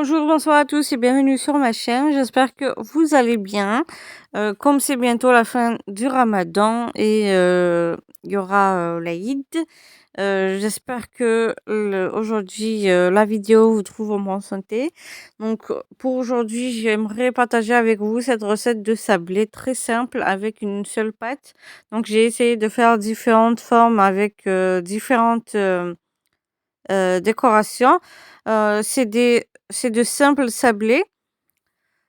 Bonjour, bonsoir à tous et bienvenue sur ma chaîne. J'espère que vous allez bien. Comme c'est bientôt la fin du Ramadan et il y aura l'Aïd, j'espère que aujourd'hui la vidéo vous trouve en bonne santé. Donc pour aujourd'hui, j'aimerais partager avec vous cette recette de sablé très simple avec une seule pâte. Donc j'ai essayé de faire différentes formes avec différentes décorations. C'est de simples sablés.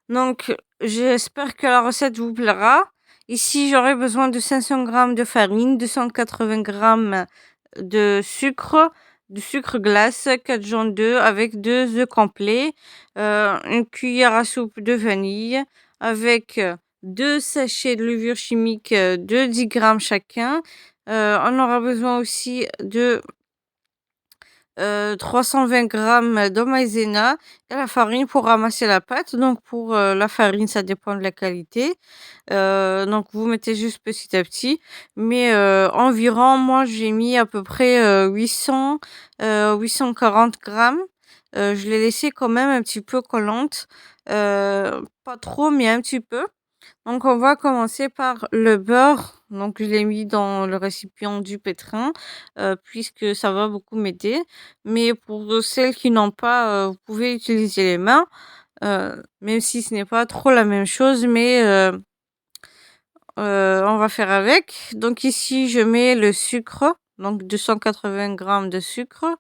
Donc, j'espère que la recette vous plaira. Ici, j'aurai besoin de 500 grammes de farine, 280 grammes de sucre glace, 4 jaunes d'œufs avec 2 œufs complets, une cuillère à soupe de vanille avec 2 sachets de levure chimique de 10 grammes chacun. On aura besoin aussi de 320 grammes de maïzena et la farine pour ramasser la pâte. Donc pour, la farine, ça dépend de la qualité. Donc vous mettez juste petit à petit. Mais, environ, moi, j'ai mis à peu près, 840 grammes. Je l'ai laissée quand même un petit peu collante, pas trop, mais un petit peu. Donc on va commencer par le beurre. Donc je l'ai mis dans le récipient du pétrin, puisque ça va beaucoup m'aider. Mais pour celles qui n'ont pas, vous pouvez utiliser les mains, même si ce n'est pas trop la même chose, mais on va faire avec. Donc ici, je mets le sucre, donc 280 grammes de sucre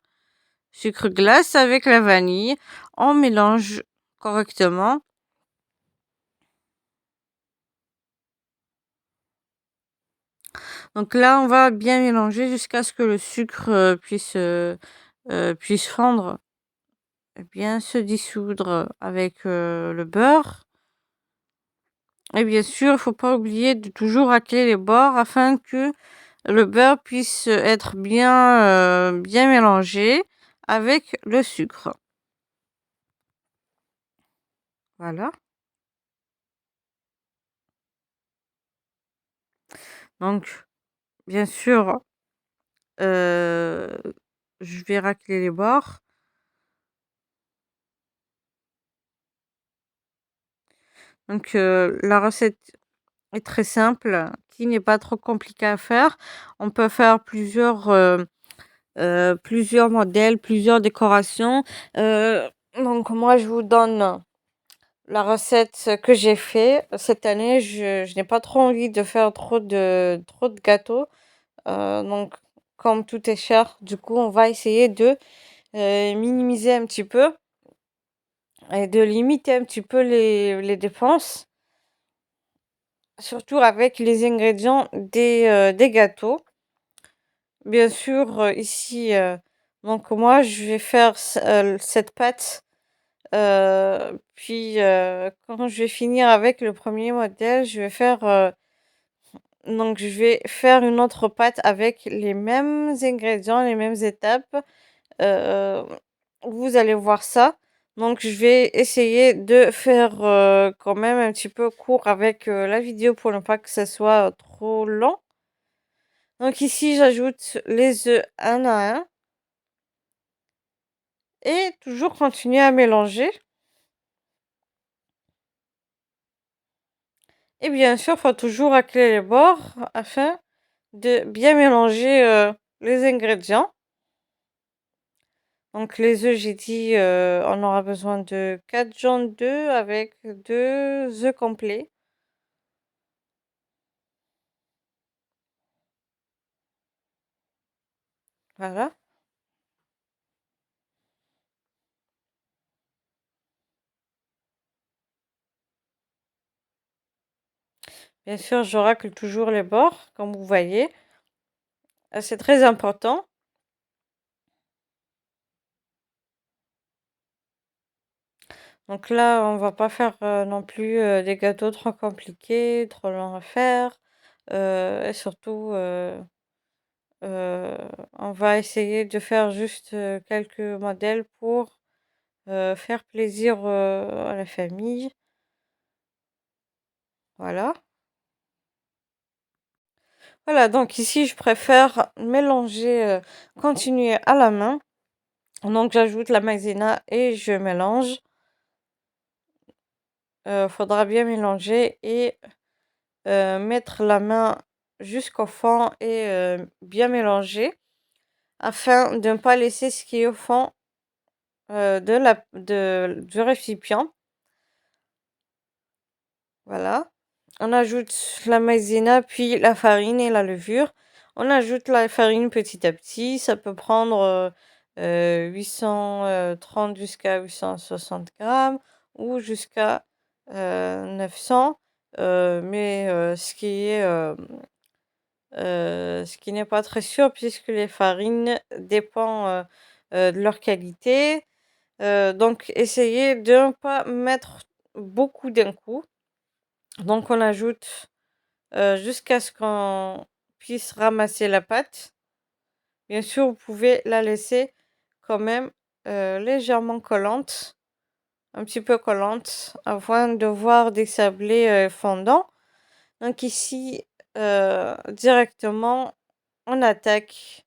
glace avec la vanille. On mélange correctement. Donc là, on va bien mélanger jusqu'à ce que le sucre, puisse fondre et bien se dissoudre avec, le beurre. Et bien sûr, il faut pas oublier de toujours racler les bords afin que le beurre puisse être bien mélangé avec le sucre. Voilà. Donc bien sûr, heu, je vais racler les bords. Donc la recette est très simple, qui n'est pas trop compliquée à faire. On peut faire plusieurs modèles, plusieurs décorations. Heu, donc moi, je vous donne la recette que j'ai fait. Cette année, je n'ai pas trop envie de faire trop de gâteaux. Donc comme tout est cher, du coup, on va essayer de, minimiser un petit peu et de limiter un petit peu les dépenses, surtout avec les ingrédients des gâteaux. Bien sûr, ici, donc moi, je vais faire cette pâte, puis, quand je vais finir avec le premier modèle, je vais faire une autre pâte avec les mêmes ingrédients, les mêmes étapes. Heu, vous allez voir ça. Donc je vais essayer de faire, quand même un petit peu court avec, la vidéo pour ne pas que ça soit trop long. Donc ici, j'ajoute les œufs un à un et toujours continuer à mélanger. Et bien sûr, faut toujours racler les bords afin de bien mélanger, les ingrédients. Donc les œufs, j'ai dit, on aura besoin de 4 jaunes d'œufs avec 2 œufs complets. Voilà. Bien sûr, je racle toujours les bords, comme vous voyez. C'est très important. Donc là, on va pas faire, non plus, des gâteaux trop compliqués, trop longs à faire. Et surtout, on va essayer de faire juste, quelques modèles pour, faire plaisir, à la famille. Voilà. Voilà, donc ici, je préfère mélanger, continuer à la main. Donc j'ajoute la maïzena et je mélange. faudra bien mélanger et mettre la main jusqu'au fond et bien mélanger afin de ne pas laisser ce qui est au fond du récipient. Voilà. On ajoute la maïzena, puis la farine et la levure. On ajoute la farine petit à petit. Ça peut prendre 830 jusqu'à 860 grammes ou jusqu'à 900. Mais ce qui n'est pas très sûr puisque les farines dépendent de leur qualité. Donc, essayez de ne pas mettre beaucoup d'un coup. Donc, on ajoute jusqu'à ce qu'on puisse ramasser la pâte. Bien sûr, vous pouvez la laisser quand même légèrement collante, un petit peu collante, afin de voir des sablés fondants. Donc ici, directement, on attaque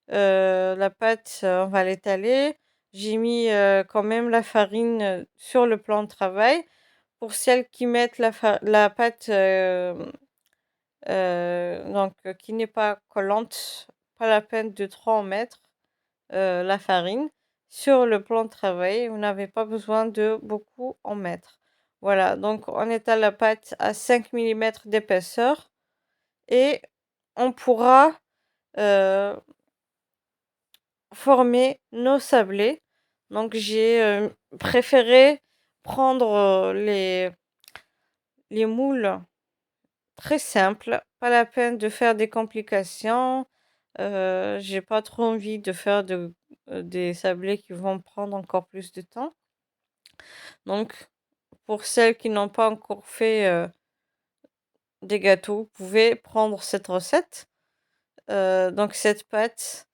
la pâte, on va l'étaler. J'ai mis quand même la farine sur le plan de travail. Pour celles qui mettent la pâte donc qui n'est pas collante, pas la peine de trop en mettre la farine. Sur le plan de travail, vous n'avez pas besoin de beaucoup en mettre. Voilà, donc on étale la pâte à 5 millimètres d'épaisseur et on pourra former nos sablés. Donc j'ai préféré prendre les moules très simples, pas la peine de faire des complications. J'ai pas trop envie de faire des sablés qui vont prendre encore plus de temps. Donc, pour celles qui n'ont pas encore fait des gâteaux, vous pouvez prendre cette recette, donc cette pâte,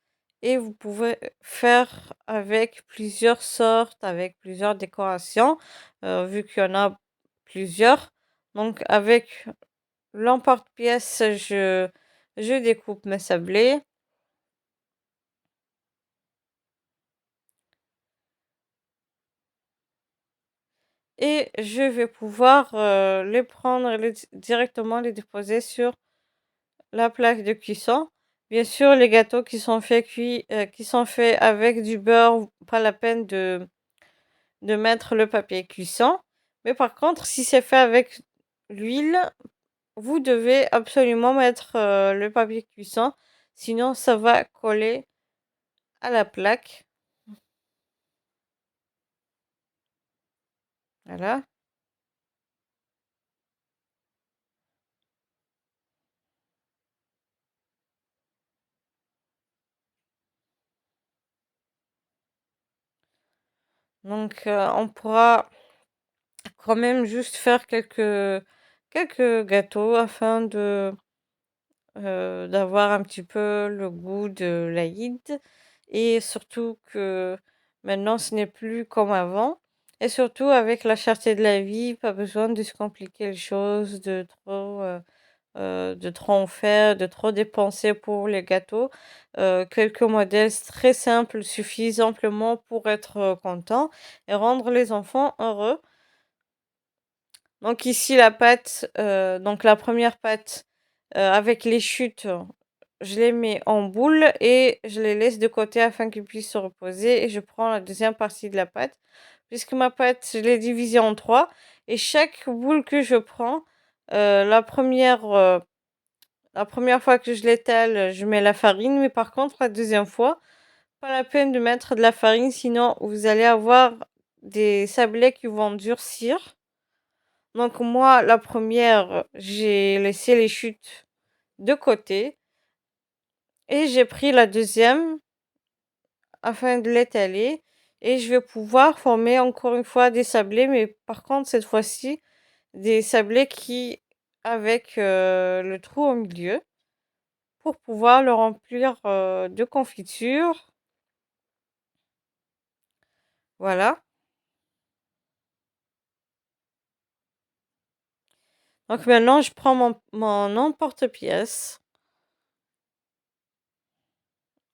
et vous pouvez faire avec plusieurs sortes, avec plusieurs décorations, vu qu'il y en a plusieurs. Donc, avec l'emporte-pièce, je découpe mes sablés. Et je vais pouvoir les prendre et directement les déposer sur la plaque de cuisson. Bien sûr, les gâteaux qui sont faits qui sont faits avec du beurre, pas la peine de mettre le papier cuisson. Mais par contre, si c'est fait avec l'huile, vous devez absolument mettre le papier cuisson, sinon ça va coller à la plaque. Voilà. Donc, on pourra quand même juste faire quelques gâteaux afin d'avoir un petit peu le goût de l'Aïd et surtout que maintenant ce n'est plus comme avant et surtout avec la cherté de la vie, pas besoin de se compliquer les choses, de trop en faire, de trop dépenser pour les gâteaux. Quelques modèles très simples suffisent amplement pour être content et rendre les enfants heureux. Donc ici la pâte, donc la première pâte avec les chutes, je les mets en boule et je les laisse de côté afin qu'ils puissent se reposer et je prends la deuxième partie de la pâte. Puisque ma pâte, je l'ai divisée en 3 et chaque boule que je prends, la première fois que je l'étale, je mets la farine, mais par contre la deuxième fois, pas la peine de mettre de la farine, sinon vous allez avoir des sablés qui vont durcir. Donc moi, la première, j'ai laissé les chutes de côté et j'ai pris la deuxième afin de l'étaler et je vais pouvoir former encore une fois des sablés, mais par contre cette fois-ci, des sablés qui avec le trou au milieu pour pouvoir le remplir de confiture. Voilà. Donc maintenant, je prends mon emporte-pièce.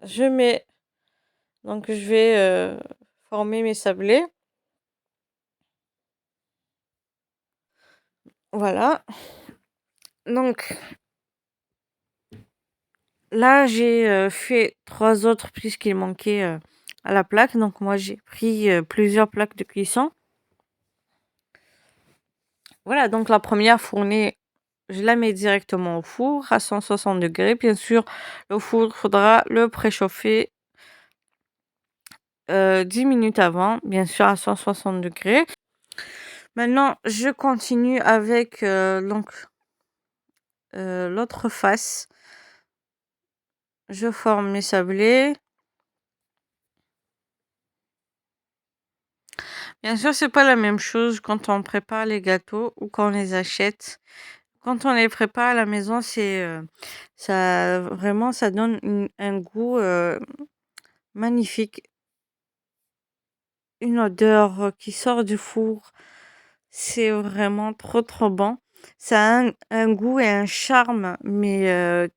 Je mets donc je vais former mes sablés. Voilà. Donc là, j'ai fait 3 autres puisqu'il manquait à la plaque. Donc moi, j'ai pris plusieurs plaques de cuisson. Voilà, donc la première fournée, je la mets directement au four à 160 degrés. Bien sûr, le four, il faudra le préchauffer 10 minutes avant, bien sûr à 160 degrés. Maintenant, je continue avec donc l'autre face. Je forme mes sablés. Bien sûr, c'est pas la même chose quand on prépare les gâteaux ou quand on les achète. Quand on les prépare à la maison, c'est ça vraiment ça donne un goût magnifique, une odeur qui sort du four. C'est vraiment trop trop bon. Ça a un goût et un charme, mais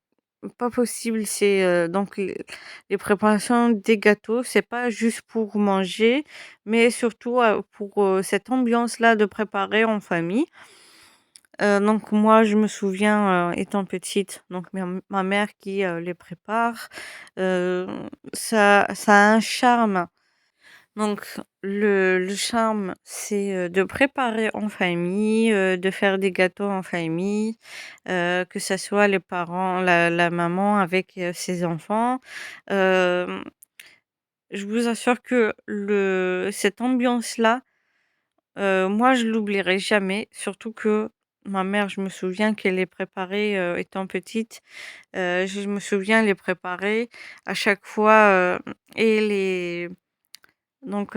pas possible. C'est donc les préparations des gâteaux, c'est pas juste pour manger, mais surtout pour cette ambiance-là de préparer en famille. Donc moi, je me souviens étant petite, donc ma mère qui les prépare, euh, ça a un charme. Donc le charme, c'est de préparer en famille, de faire des gâteaux en famille, que ça soit les parents, la maman avec ses enfants. Euh, je vous assure que cette ambiance-là, moi, je l'oublierai jamais. Surtout que ma mère, je me souviens qu'elle les préparait étant petite. Je me souviens les préparer à chaque fois et donc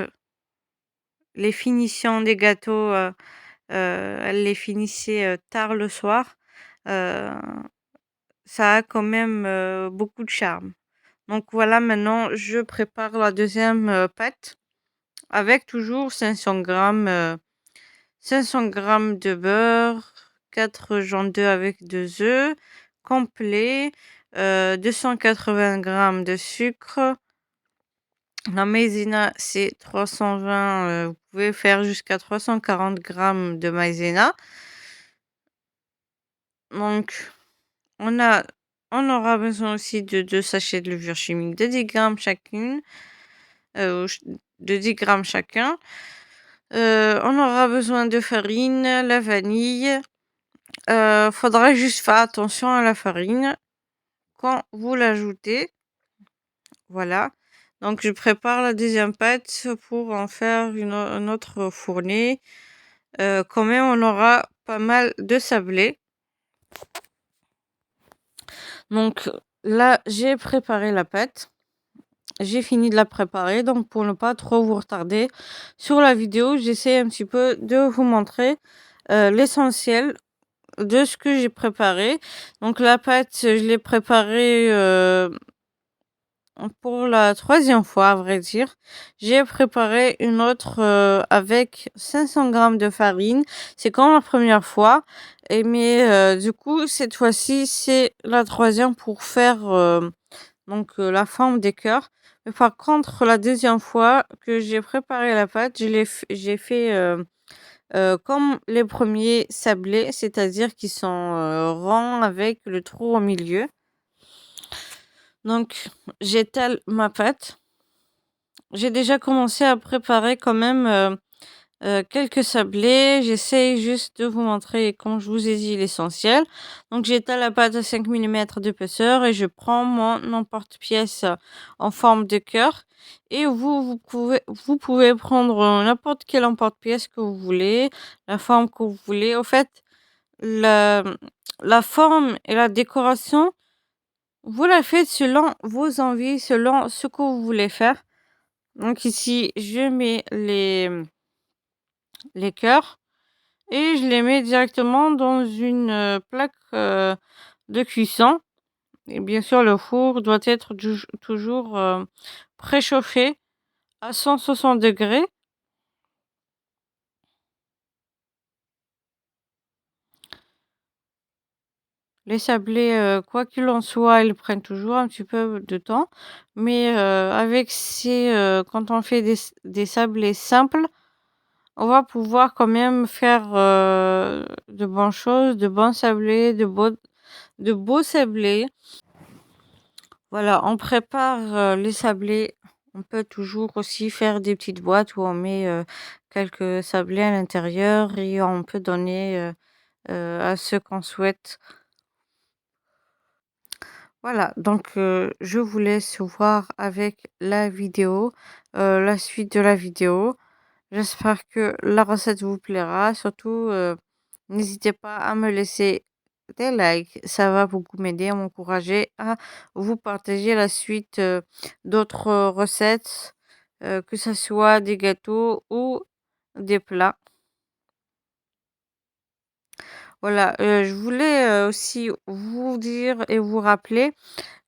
les finitions des gâteaux, elle les finissait tard le soir. Euh, Ça a quand même beaucoup de charme. Donc voilà, maintenant je prépare la deuxième pâte avec toujours 500 grammes de beurre, 4 jaunes d'œufs avec 2 œufs, complet, 280 grammes de sucre. La maïzena, c'est 320, vous pouvez faire jusqu'à 340 grammes de maïzena. Donc, on a, on aura besoin aussi de 2 sachets de levure chimique de 10 grammes chacune, de 10 grammes chacun. On aura besoin de farine, la vanille. Faudra juste faire attention à la farine quand vous l'ajoutez. Voilà. Donc, je prépare la deuxième pâte pour en faire une autre fournée. Quand même, on aura pas mal de sablé. Donc là, j'ai préparé la pâte. J'ai fini de la préparer. Donc pour ne pas trop vous retarder sur la vidéo, j'essaie un petit peu de vous montrer l'essentiel de ce que j'ai préparé. Donc la pâte, je l'ai préparée pour la troisième fois, à vrai dire. J'ai préparé une autre avec 500 grammes de farine. C'est comme la première fois. Mais du coup, cette fois-ci, c'est la troisième pour faire donc la forme des cœurs. Mais par contre, la deuxième fois que j'ai préparé la pâte, j'ai fait comme les premiers sablés, c'est-à-dire qu'ils sont ronds avec le trou au milieu. Donc, j'étale ma pâte. J'ai déjà commencé à préparer quand même quelques sablés. J'essaye juste de vous montrer, comme je vous ai dit, l'essentiel. Donc, j'étale la pâte à 5 mm d'épaisseur et je prends mon emporte-pièce en forme de cœur. Et vous pouvez prendre n'importe quel emporte-pièce que vous voulez, la forme que vous voulez. Au fait, la, la forme et la décoration, vous la faites selon vos envies, selon ce que vous voulez faire. Donc ici, je mets les cœurs et je les mets directement dans une plaque de cuisson. Et bien sûr, le four doit être toujours préchauffé à 160 degrés. Les sablés, quoi qu'il en soit, ils prennent toujours un petit peu de temps. Mais avec quand on fait des sablés simples, on va pouvoir quand même faire, de bonnes choses, de bons sablés, de beaux sablés. Voilà, on prépare, les sablés. On peut toujours aussi faire des petites boîtes où on met, quelques sablés à l'intérieur et on peut donner, à ceux qu'on souhaite. Voilà, donc je vous laisse voir avec la vidéo, la suite de la vidéo. J'espère que la recette vous plaira. Surtout, n'hésitez pas à me laisser des likes. Ça va beaucoup m'aider, à m'encourager à vous partager la suite, d'autres recettes, que ça soit des gâteaux ou des plats. Voilà, je voulais, aussi vous dire et vous rappeler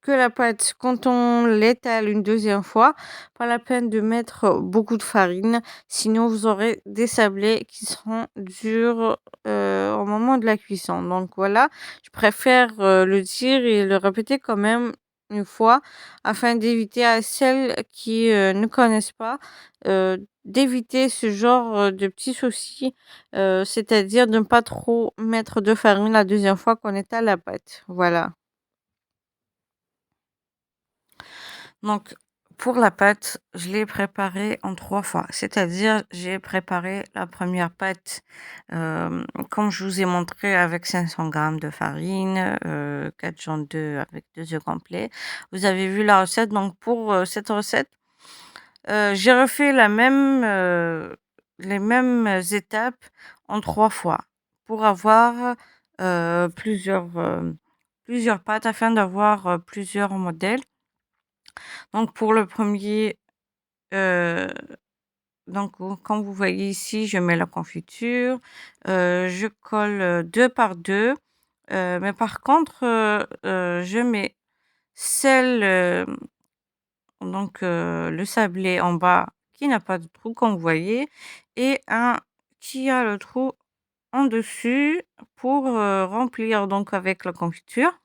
que la pâte, quand on l'étale une deuxième fois, pas la peine de mettre beaucoup de farine, sinon vous aurez des sablés qui seront durs, au moment de la cuisson. Donc voilà, je préfère, le dire et le répéter quand même une fois afin d'éviter à celles qui, ne connaissent pas, d'éviter ce genre, de petits soucis, c'est-à-dire de ne pas trop mettre de farine la deuxième fois qu'on étale la pâte. Voilà. Donc, pour la pâte, je l'ai préparée en 3 fois. C'est-à-dire, j'ai préparé la première pâte, comme je vous ai montré avec 500 grammes de farine, 4 jaunes d'œufs avec 2 œufs complets. Vous avez vu la recette, donc pour, cette recette, j'ai refait les mêmes étapes en 3 fois pour avoir, plusieurs pâtes afin d'avoir, plusieurs modèles. Donc pour le premier, er donc comme vous voyez ici, je mets la confiture, je colle, 2 par 2, mais par contre, je mets celle, le sablé en bas qui n'a pas de trou comme vous voyez et un qui a le trou en dessus pour, remplir donc avec la confiture.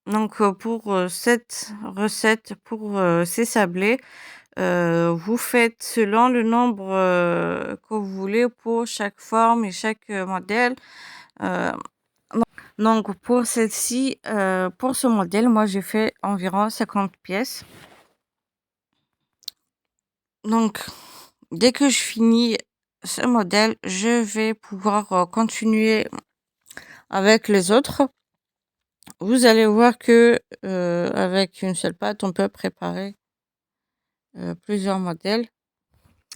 Donc, pour, cette recette, pour, ces sablés, vous faites selon le nombre, que vous voulez pour chaque forme et chaque, modèle. Heu, donc pour celle-ci, pour ce modèle, moi j'ai fait environ 50 pièces. Donc dès que je finis ce modèle, je vais pouvoir, continuer avec les autres. Vous allez voir que, avec une seule pâte, on peut préparer, plusieurs modèles.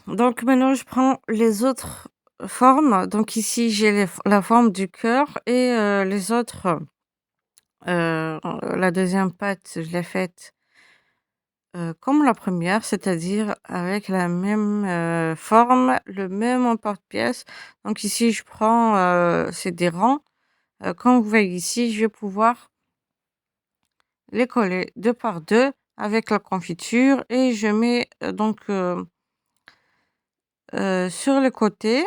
Donc maintenant, je prends les autres formes. Donc ici, j'ai la forme du cœur et les autres, la deuxième pâte, je l'ai faite, comme la première, c'est-à-dire avec la même, forme, le même emporte-pièce. Donc ici, je prends, c'est des rangs. Comme vous voyez ici, je vais pouvoir les coller 2 par 2 avec la confiture et je mets, sur le côté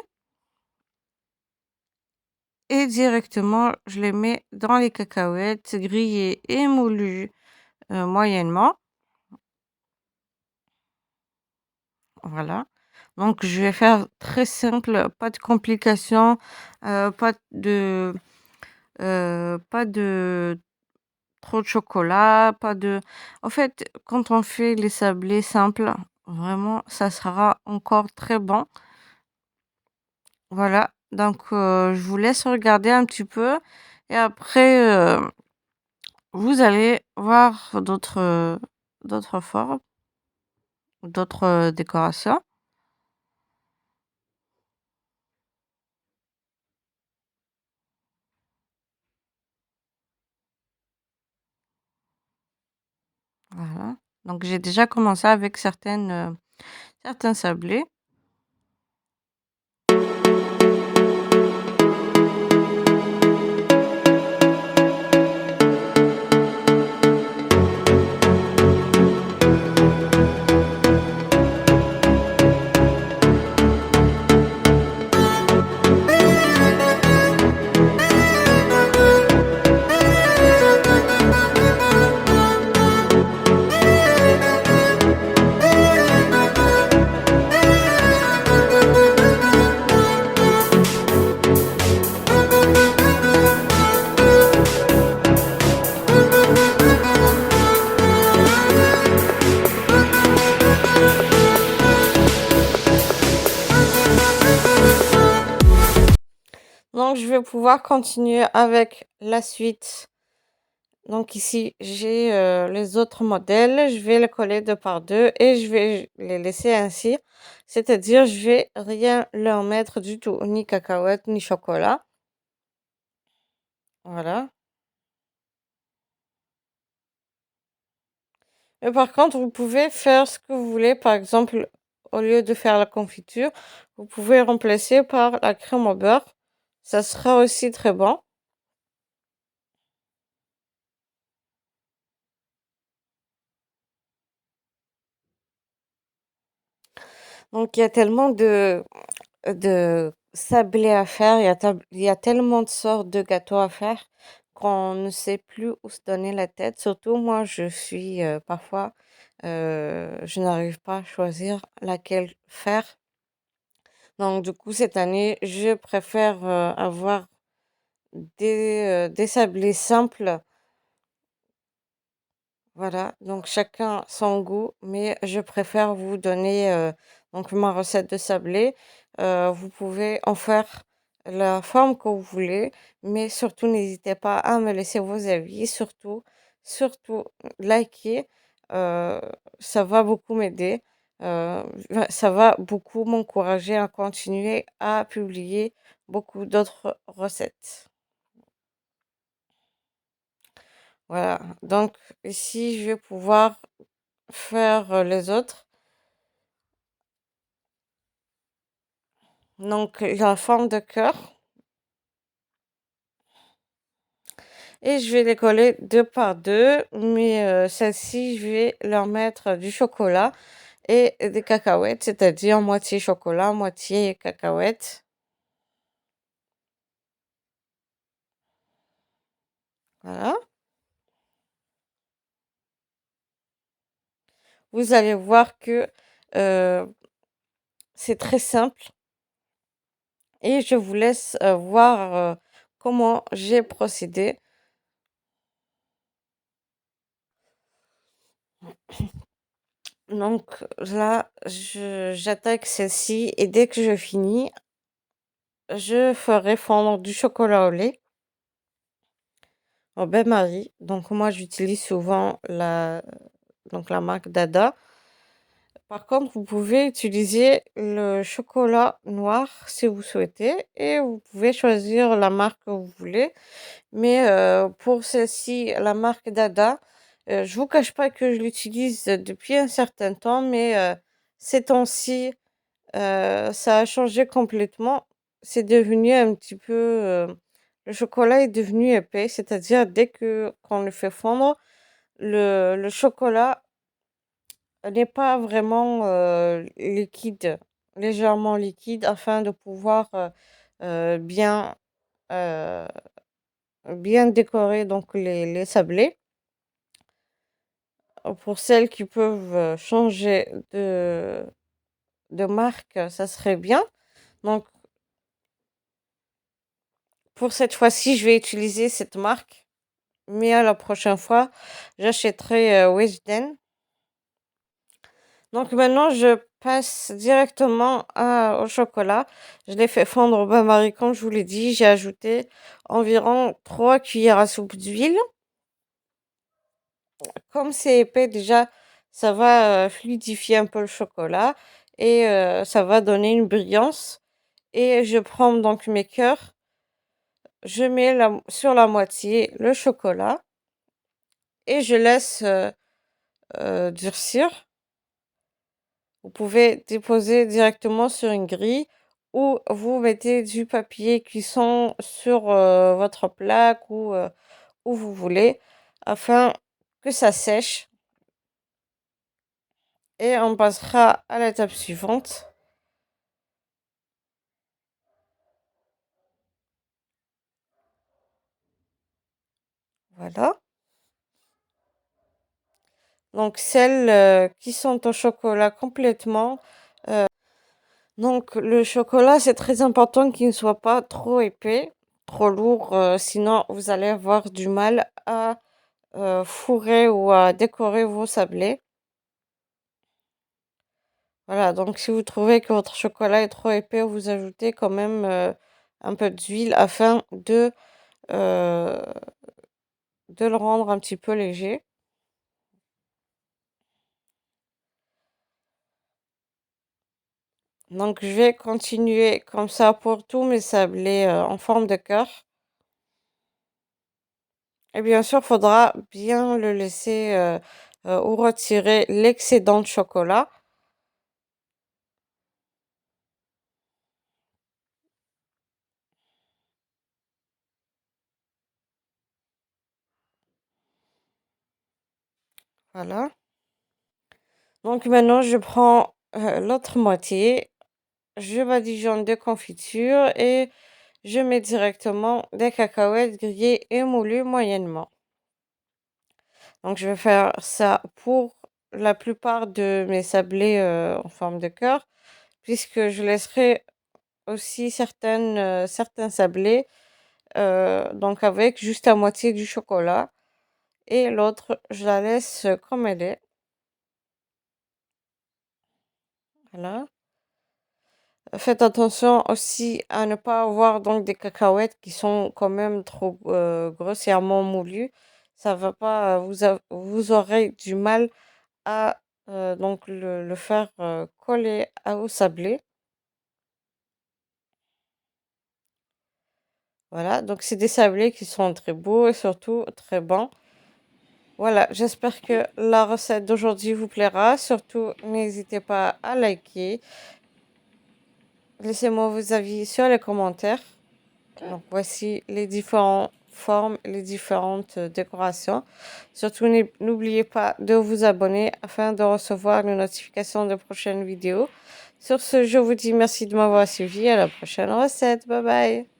et directement je les mets dans les cacahuètes grillées et moulues, moyennement. Voilà. Donc je vais faire très simple, pas de complications, pas de trop de chocolat, pas de en fait, quand on fait les sablés simples, vraiment ça sera encore très bon. Voilà, donc je vous laisse regarder un petit peu et après, vous allez voir d'autres formes, d'autres, décorations. Voilà, donc j'ai déjà commencé avec certains sablés. Donc je vais pouvoir continuer avec la suite. Donc ici, j'ai, les autres modèles. Je vais les coller 2 par 2 et je vais les laisser ainsi. C'est-à-dire, je vais rien leur mettre du tout, ni cacahuètes, ni chocolat. Voilà. Mais par contre, vous pouvez faire ce que vous voulez. Par exemple, au lieu de faire la confiture, vous pouvez remplacer par la crème au beurre. Ça sera aussi très bon. Donc il y a tellement de sablés à faire, il y a tellement de sortes de gâteaux à faire qu'on ne sait plus où se donner la tête. Surtout moi, je suis, parfois, je n'arrive pas à choisir laquelle faire. Donc du coup, cette année, je préfère, avoir des sablés simples. Voilà, donc chacun son goût, mais je préfère vous donner, donc ma recette de sablé. Vous pouvez en faire la forme que vous voulez, mais surtout n'hésitez pas à me laisser vos avis, surtout liker, heu, ça va beaucoup m'aider, ça va beaucoup m'encourager à continuer à publier beaucoup d'autres recettes. Voilà, donc ici je vais pouvoir faire, les autres. Donc la forme de cœur et je vais les coller 2 par 2, mais celles-ci, je vais leur mettre du chocolat et des cacahuètes, c'est-à-dire moitié chocolat, moitié cacahuètes. Voilà. Vous allez voir que, heu, c'est très simple et je vous laisse, voir, comment j'ai procédé. Donc là, je j'attaque celle-ci et dès que je finis, je ferai fondre du chocolat au lait au bain-marie. Donc moi, j'utilise souvent la marque Dada. Par contre, vous pouvez utiliser le chocolat noir si vous souhaitez et vous pouvez choisir la marque que vous voulez. Mais pour celle-ci, la marque Dada, je vous cache pas que je l'utilise depuis un certain temps, mais ces temps-ci, ça a changé complètement. C'est devenu un petit peu, le chocolat est devenu épais, c'est-à-dire dès que qu'on le fait fondre, le chocolat n'est pas vraiment, liquide, légèrement liquide afin de pouvoir, bien, heu, bien décorer donc les sablés. Pour celles qui peuvent, changer de marque, ça serait bien. Donc pour cette fois-ci, je vais utiliser cette marque, mais à la prochaine fois, j'achèterai, Wisden. Donc maintenant, je passe directement au chocolat. Je l'ai fait fondre au bain-marie, comme je vous l'ai dit. J'ai ajouté environ 3 cuillères à soupe d'huile. Comme c'est épais, déjà, ça va fluidifier un peu le chocolat et ça va donner une brillance. Et je prends donc mes cœurs. Je mets sur la moitié le chocolat et je laisse durcir. Vous pouvez déposer directement sur une grille ou vous mettez du papier cuisson sur votre plaque ou où vous voulez afin que ça sèche et on passera à l'étape suivante. Voilà. Donc celles qui sont au chocolat complètement. Donc le chocolat, c'est très important qu'il ne soit pas trop épais, trop lourd, sinon vous allez avoir du mal à fourrer ou à décorer vos sablés. Voilà, donc si vous trouvez que votre chocolat est trop épais, vous ajoutez quand même un peu d'huile afin euh, de le rendre un petit peu léger. Donc, je vais continuer comme ça pour tous mes sablés en forme de cœur. Et bien sûr, il faudra bien le laisser ou retirer l'excédent de chocolat. Voilà. Donc maintenant, je prends l'autre moitié. Je badigeonne de confiture et je mets directement des cacahuètes grillées et moulues moyennement. Donc, je vais faire ça pour la plupart de mes sablés en forme de cœur, puisque je laisserai aussi certains sablés donc avec juste à moitié du chocolat et l'autre, je la laisse comme elle est. Voilà. Faites attention aussi à ne pas avoir donc des cacahuètes qui sont quand même trop grossièrement moulues. Ça va pas, vous aurez du mal à donc le faire coller au sablé. Voilà, donc c'est des sablés qui sont très beaux et surtout très bons. Voilà, j'espère que la recette d'aujourd'hui vous plaira. Surtout, n'hésitez pas à liker. Laissez-moi vos avis sur les commentaires. Donc, voici les différentes formes, les différentes décorations. Surtout, n'oubliez pas de vous abonner afin de recevoir les notifications de prochaines vidéos. Sur ce, je vous dis merci de m'avoir suivi. À la prochaine recette. Bye bye.